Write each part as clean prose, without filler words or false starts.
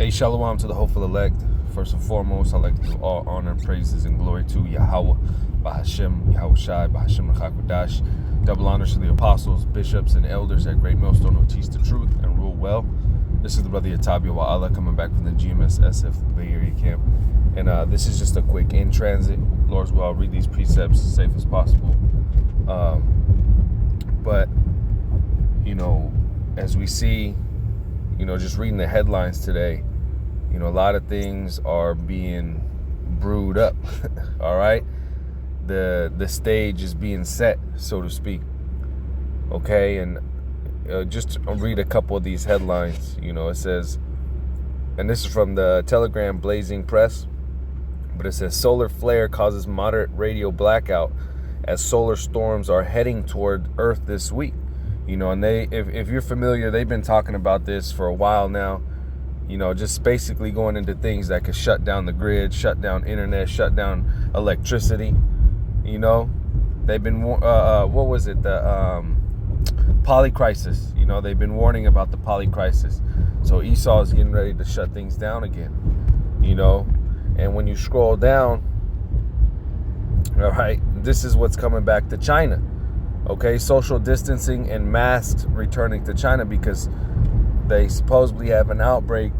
Hey, shalom to the hopeful elect. First and foremost, I'd like to give all honor, praises, and glory to Yahweh, Bahashem, Yahweh Shai, Bahashem Rechakodash. Double honors to the apostles, bishops, and elders at Great Millstone who teach the truth and rule well. This is the brother Yatabia Wa'ala coming back from the GMS SF Bay Area camp. And this is just a quick in transit. Lord's will, I'll read these precepts as safe as possible. But, you know, as we see, you know, just reading the headlines today, you know, a lot of things are being brewed up. All right, the stage is being set, so to speak. Okay, and just read a couple of these headlines. You know, it says, and this is from the Telegram Blazing Press, but it says solar flare causes moderate radio blackout as solar storms are heading toward Earth this week. You know, and if you're familiar, they've been talking about this for a while now. You know, just basically going into things that could shut down the grid, shut down internet, shut down electricity. You know, they've been, what was it? The polycrisis. You know, they've been warning about the polycrisis. So Esau is getting ready to shut things down again. You know, and when you scroll down, all right, this is what's coming back to China. Okay, social distancing and masks returning to China because they supposedly have an outbreak,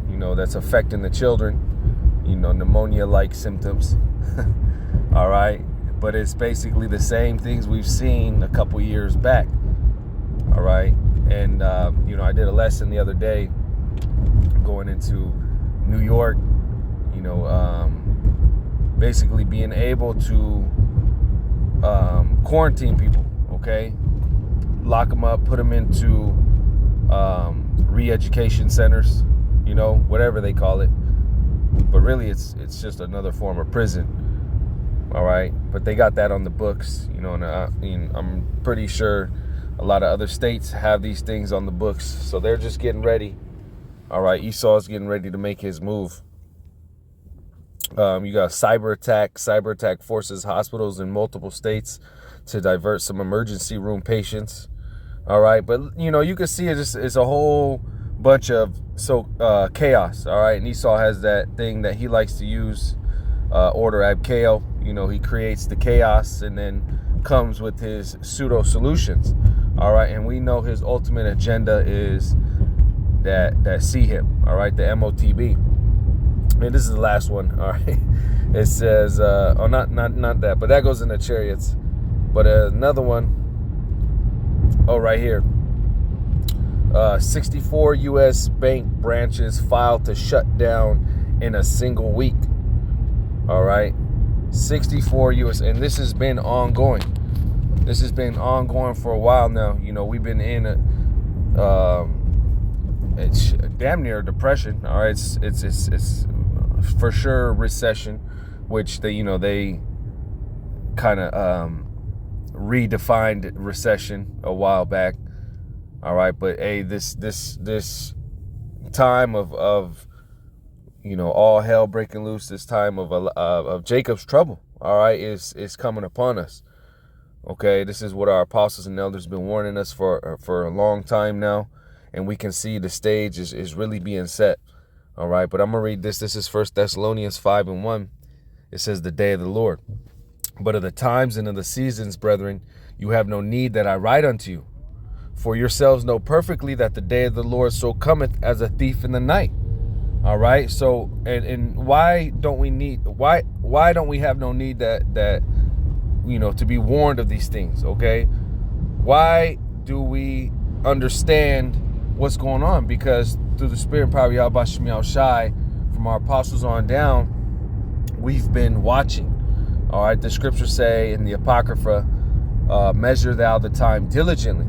you know, that's affecting the children, you know, pneumonia-like symptoms. All right, but it's basically the same things we've seen a couple years back. All right, and you know, I did a lesson the other day going into New York, you know, basically being able to quarantine people. Okay, lock them up, put them into re-education centers, you know, whatever they call it. But really, it's just another form of prison. All right, but they got that on the books, you know, and I'm pretty sure a lot of other states have these things on the books, so they're just getting ready. All right, Esau's getting ready to make his move. You got cyber attack forces hospitals in multiple states to divert some emergency room patients. All right, but you know, you can see it's a whole bunch of chaos. All right, and Esau has that thing that he likes to use, order ab chaos. You know, he creates the chaos and then comes with his pseudo solutions. All right, and we know his ultimate agenda is that CHIP. All right, the MOTB. And this is the last one. All right, it says, oh, not that, but that goes in the chariots. But another one, oh, right here. 64 U.S. bank branches filed to shut down in a single week. All right. 64 U.S. And this has been ongoing. This has been ongoing for a while now. You know, we've been in it's damn near a depression. All right. It's for sure recession, which they kind of redefined recession a while back. All right, but hey, this time of you know, all hell breaking loose, this time of Jacob's trouble, all right, is coming upon us. Okay, this is what our apostles and elders have been warning us for a long time now, and we can see the stage is really being set. All right, but I'm gonna read this. This is 1 Thessalonians 5:1. It says, "The day of the Lord. But of the times and of the seasons, brethren, you have no need that I write unto you. For yourselves know perfectly that the day of the Lord so cometh as a thief in the night." All right. So, and why don't we have no need that you know, to be warned of these things? Okay. Why do we understand what's going on? Because through the Spirit and power of Yahweh Shem Shai, from our apostles on down, we've been watching. All right, the scriptures say in the Apocrypha, measure thou the time diligently.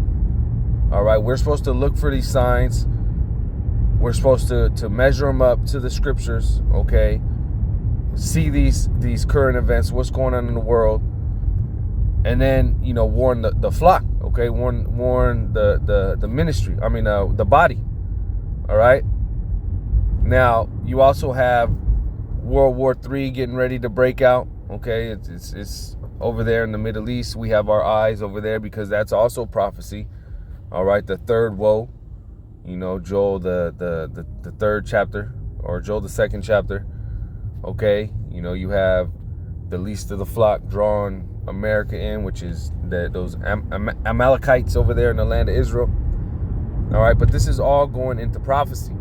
All right, we're supposed to look for these signs. We're supposed to measure them up to the scriptures, okay? See these current events, what's going on in the world, and then, you know, warn the flock, okay? Warn the ministry, the body, all right? Now, you also have World War III getting ready to break out. Okay, it's over there in the Middle East. We have our eyes over there because that's also prophecy. All right, the third woe, you know, Joel, the third chapter, or Joel the 2nd chapter. Okay, you know, you have the least of the flock drawing America in, which is those Amalekites over there in the land of Israel. All right, but this is all going into prophecy.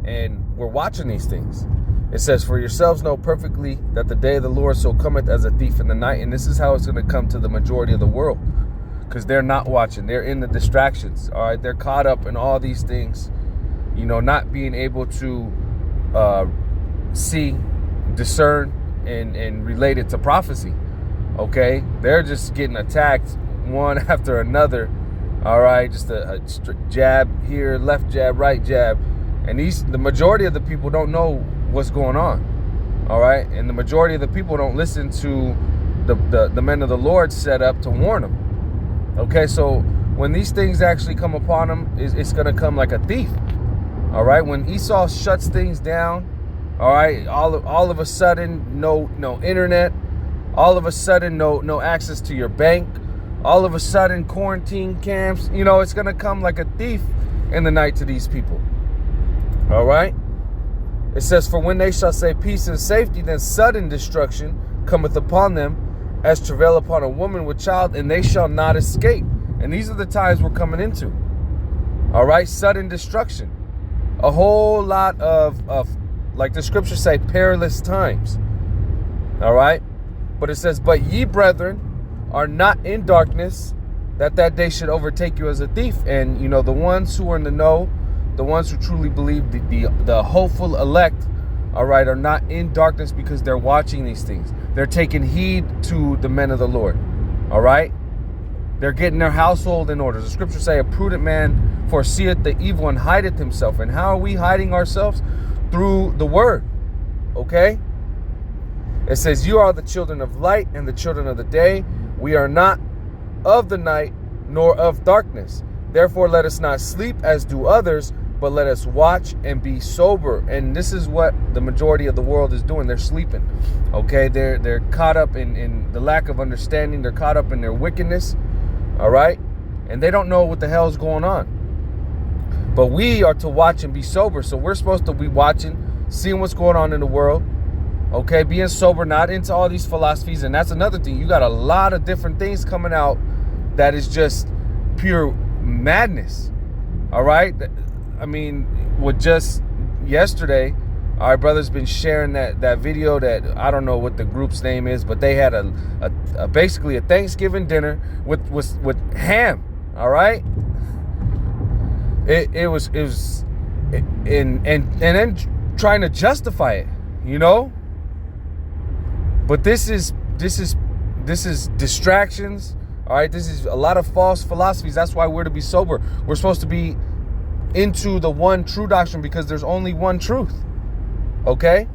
And we're watching these things. It says, for yourselves know perfectly that the day of the Lord so cometh as a thief in the night. And this is how it's going to come to the majority of the world, because they're not watching. They're in the distractions. All right, they're caught up in all these things, you know, not being able to see, discern, and relate it to prophecy. Okay, they're just getting attacked one after another. All right, just a jab here, left jab, right jab. And the majority of the people don't know what's going on. All right, and the majority of the people don't listen to the men of the Lord set up to warn them. Okay, so when these things actually come upon them, it's going to come like a thief. All right, when Esau shuts things down, all right, all of a sudden, no internet, all of a sudden, no access to your bank, all of a sudden, quarantine camps, you know, it's going to come like a thief in the night to these people. All right, it says, for when they shall say peace and safety, then sudden destruction cometh upon them as travail upon a woman with child, and they shall not escape. And these are the times we're coming into. All right, sudden destruction. A whole lot of like the scriptures say, perilous times. All right, but it says, but ye brethren are not in darkness, that day should overtake you as a thief. And you know, the ones who are in the know, the ones who truly believe, the hopeful elect, all right, are not in darkness because they're watching these things. They're taking heed to the men of the Lord. All right, they're getting their household in order. The scriptures say, a prudent man foreseeth the evil and hideth himself. And how are we hiding ourselves? Through the word. Okay, it says, you are the children of light and the children of the day. We are not of the night nor of darkness. Therefore let us not sleep as do others, but let us watch and be sober. And this is what the majority of the world is doing. They're sleeping. Okay, they're caught up in the lack of understanding. They're caught up in their wickedness. All right, and they don't know what the hell is going on. But we are to watch and be sober. So we're supposed to be watching, seeing what's going on in the world. Okay, being sober, not into all these philosophies. And that's another thing. You got a lot of different things coming out that is just pure madness. All right, I mean, with just yesterday, our brother's been sharing that video that I don't know what the group's name is, but they had a basically a Thanksgiving dinner with ham. All right, it was and then trying to justify it, you know. But this is distractions. All right, this is a lot of false philosophies. That's why we're to be sober. We're supposed to be into the one true doctrine, because there's only one truth. Okay?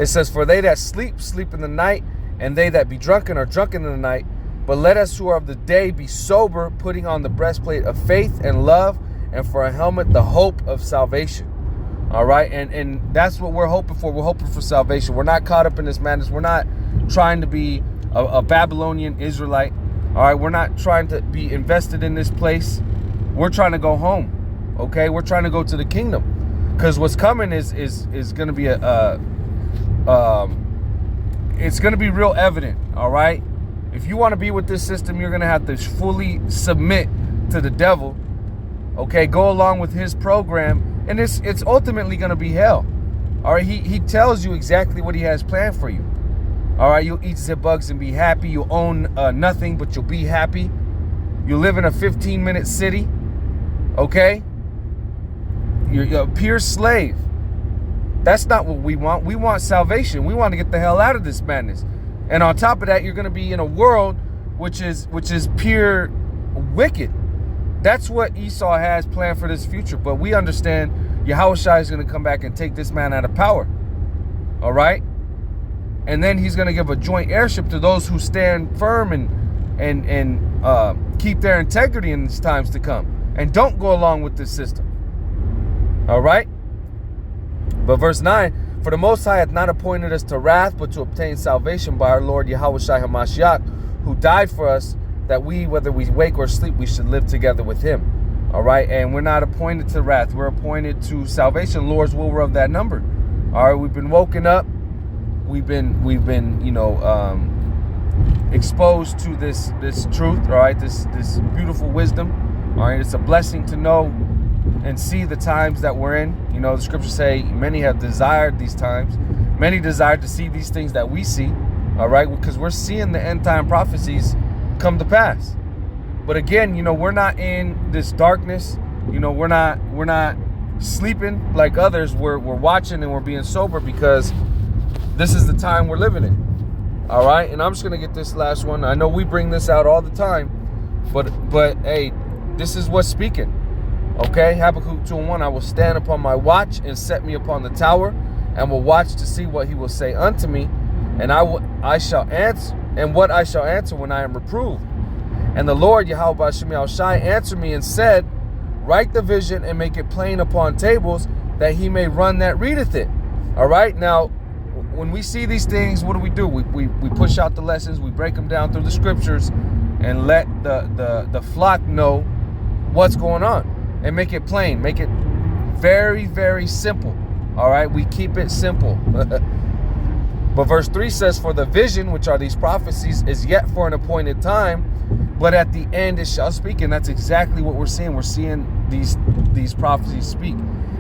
It says, for they that sleep, sleep in the night, and they that be drunken are drunken in the night. But let us who are of the day be sober, putting on the breastplate of faith and love, and for a helmet the hope of salvation. All right, and that's what we're hoping for. We're hoping for salvation. We're not caught up in this madness. We're not trying to be a Babylonian Israelite. All right, we're not trying to be invested in this place. We're trying to go home. Okay, we're trying to go to the kingdom, because what's coming is going to be it's going to be real evident. All right, if you want to be with this system, you're going to have to fully submit to the devil. Okay, go along with his program, and it's ultimately going to be hell. All right, he tells you exactly what he has planned for you. All right, you'll eat zip bugs and be happy. You'll own nothing, but you'll be happy. You live in a 15-minute city. Okay, you're a pure slave. That's not what we want. We want salvation. We want to get the hell out of this madness. And on top of that, you're going to be in a world which is pure wicked. That's what Esau has planned for this future. But we understand Yahushua is going to come back and take this man out of power. All right, and then he's going to give a joint heirship to those who stand firm and keep their integrity in these times to come, and don't go along with this system. All right. But verse 9, for the Most High hath not appointed us to wrath, but to obtain salvation by our Lord Yahushua HaMashiach, who died for us, that we, whether we wake or sleep, we should live together with him. All right, and we're not appointed to wrath. We're appointed to salvation. Lord's will, we're of that number. All right, we've been woken up. We've been exposed to this truth. All right, this beautiful wisdom. All right, it's a blessing to know and see the times that we're in. You know, the scriptures say many have desired these times. Many desire to see these things that we see. All right, because we're seeing the end time prophecies come to pass. But again, you know, we're not in this darkness. You know, we're not sleeping like others. We're watching and we're being sober, because this is the time we're living in. All right, and I'm just gonna get this last one. I know we bring this out all the time, but hey, this is what's speaking. Okay, Habakkuk 2:1. I will stand upon my watch and set me upon the tower, and will watch to see what he will say unto me, and I shall answer, and what I shall answer when I am reproved. And the Lord, Yahweh Ba'ashem Yahushai, answered me and said, write the vision and make it plain upon tables, that he may run that readeth it. All right, now, when we see these things, what do? We push out the lessons, we break them down through the scriptures, and let the flock know what's going on, and make it plain, make it very, very simple. All right, we keep it simple. But verse 3 says, for the vision, which are these prophecies, is yet for an appointed time, but at the end it shall speak. And that's exactly what we're seeing. We're seeing these prophecies speak.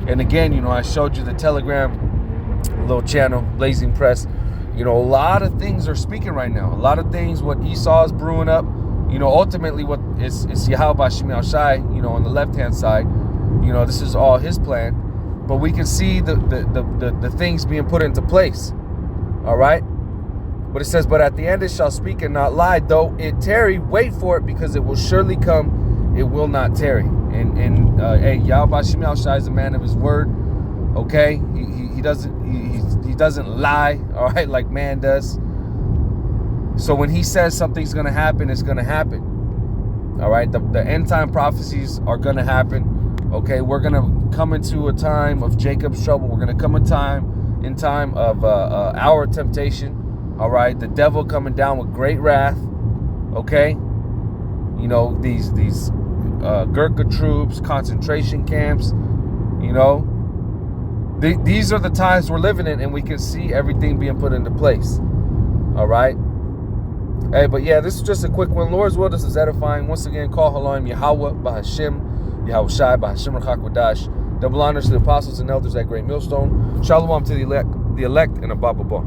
And again, you know, I showed you the Telegram little channel, Blazing Press. You know, a lot of things are speaking right now. A lot of things, what Esau is brewing up. You know, ultimately what is Yahweh Ba'ashem Yahushai, you know, on the left-hand side. You know, this is all his plan. But we can see the things being put into place. All right. But it says, but at the end it shall speak and not lie. Though it tarry, wait for it, because it will surely come. It will not tarry. And hey, Yahweh Ba'ashem Yahushai is a man of his word. Okay. He doesn't lie. All right. Like man does. So when he says something's going to happen, it's going to happen. All right. The end time prophecies are going to happen. Okay. We're going to come into a time of Jacob's trouble. We're going to come in time of our temptation. All right, the devil coming down with great wrath. Okay, you know, these Gurkha troops, concentration camps. You know, these are the times we're living in, and we can see everything being put into place. All right. Hey, but yeah, this is just a quick one. Lord's will, this is edifying. Once again, call Haloim Yahweh Ba'ashem Yahushai Ba'ashem Rachak. Double honors to the apostles and elders at Great Millstone. Shalom to the elect and Abba Ba.